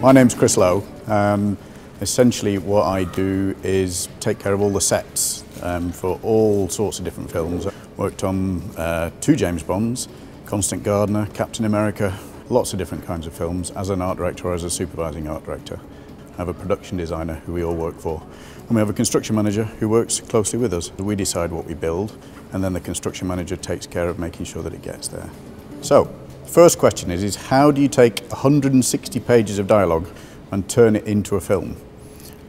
My name's Lowe. Essentially what I do is take care of all the sets for all sorts of different films. Worked on 2 James Bonds, Constant Gardener, Captain America, lots of different kinds of films as an art director or as a supervising art director. I have a production designer who we all work for, and we have a construction manager who works closely with us. We decide what we build, and then the construction manager takes care of making sure that it gets there. So, first question is how do you take 160 pages of dialogue and turn it into a film?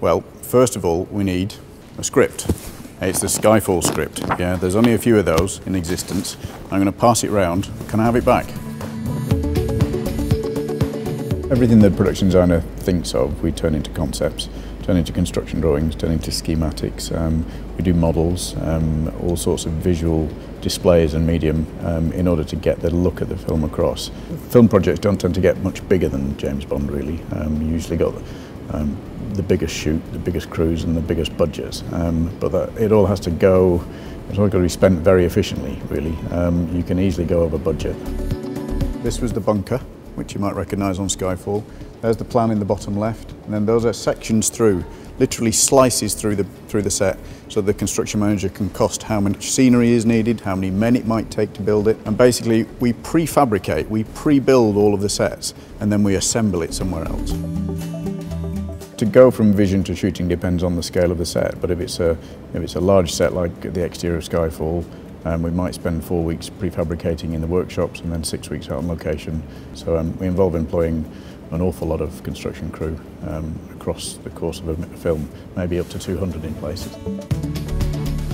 Well, first of all, we need a script. It's the Skyfall script. Yeah, there's only a few of those in existence. I'm going to pass it round. Can I have it back? Everything the production designer thinks of, we turn into concepts, turn into construction drawings, turn into schematics. We do models, all sorts of visual displays and medium in order to get the look of the film across. Film projects don't tend to get much bigger than James Bond, really. You usually got the biggest shoot, the biggest crews and the biggest budgets, but it all has to go, it's all got to be spent very efficiently, really. You can easily go over budget. This was the bunker, which you might recognise on Skyfall. There's the plan in the bottom left, and then those are sections through, literally slices through the set, so the construction manager can cost how much scenery is needed, how many men it might take to build it, and basically we prefabricate, we pre-build all of the sets, and then we assemble it somewhere else. To go from vision to shooting depends on the scale of the set, but if it's a large set like the exterior of Skyfall, we might spend 4 weeks prefabricating in the workshops and then 6 weeks out on location. So we involve employing an awful lot of construction crew across the course of a film, maybe up to 200 in places.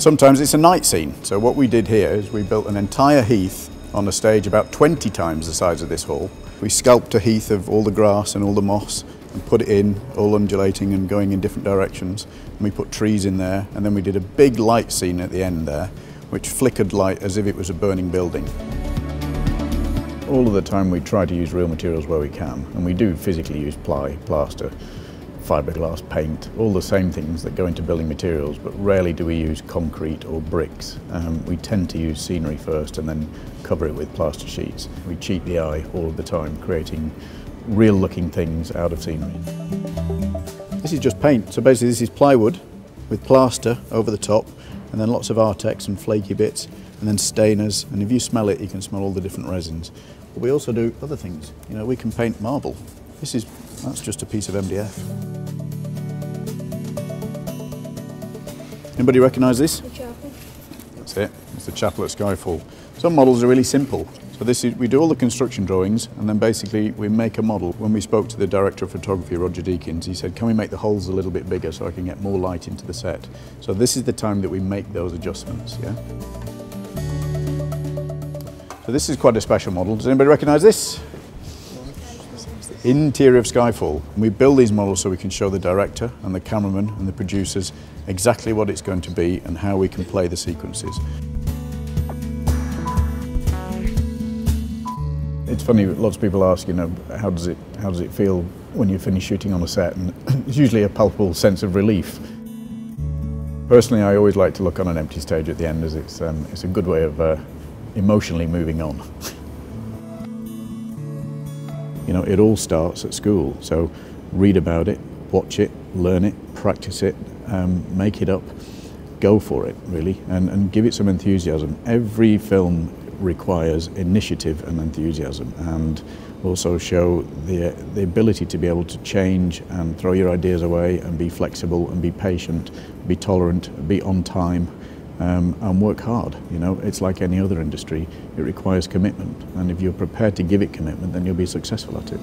Sometimes it's a night scene. So what we did here is we built an entire heath on a stage about 20 times the size of this hall. We sculpted a heath of all the grass and all the moss and put it in, all undulating and going in different directions. And we put trees in there, and then we did a big light scene at the end there, which flickered light as if it was a burning building. All of the time we try to use real materials where we can, and we do physically use ply, plaster, fiberglass, paint, all the same things that go into building materials, but rarely do we use concrete or bricks. We tend to use scenery first and then cover it with plaster sheets. We cheat the eye all of the time, creating real looking things out of scenery. This is just paint, so basically this is plywood with plaster over the top, and then lots of Artex and flaky bits, and then stainers, and if you smell it you can smell all the different resins. But we also do other things. You know, we can paint marble. That's just a piece of MDF. Anybody recognise this? The chapel. That's it, it's the chapel at Skyfall. Some models are really simple. So we do all the construction drawings, and then basically we make a model. When we spoke to the director of photography, Roger Deakins, he said, can we make the holes a little bit bigger so I can get more light into the set? So this is the time that we make those adjustments, yeah? So this is quite a special model. Does anybody recognise this? It's the interior of Skyfall. And we build these models so we can show the director and the cameraman and the producers exactly what it's going to be and how we can play the sequences. It's funny, lots of people ask, you know, how does it feel when you finish shooting on a set? And it's usually a palpable sense of relief. Personally, I always like to look on an empty stage at the end, as it's a good way of emotionally moving on. You know, it all starts at school, so read about it, watch it, learn it, practice it, make it up, go for it, really, and give it some enthusiasm. Every film requires initiative and enthusiasm, and also show the ability to be able to change and throw your ideas away and be flexible and be patient, be tolerant, be on time, and work hard. You know, it's like any other industry, it requires commitment, and if you're prepared to give it commitment, then you'll be successful at it.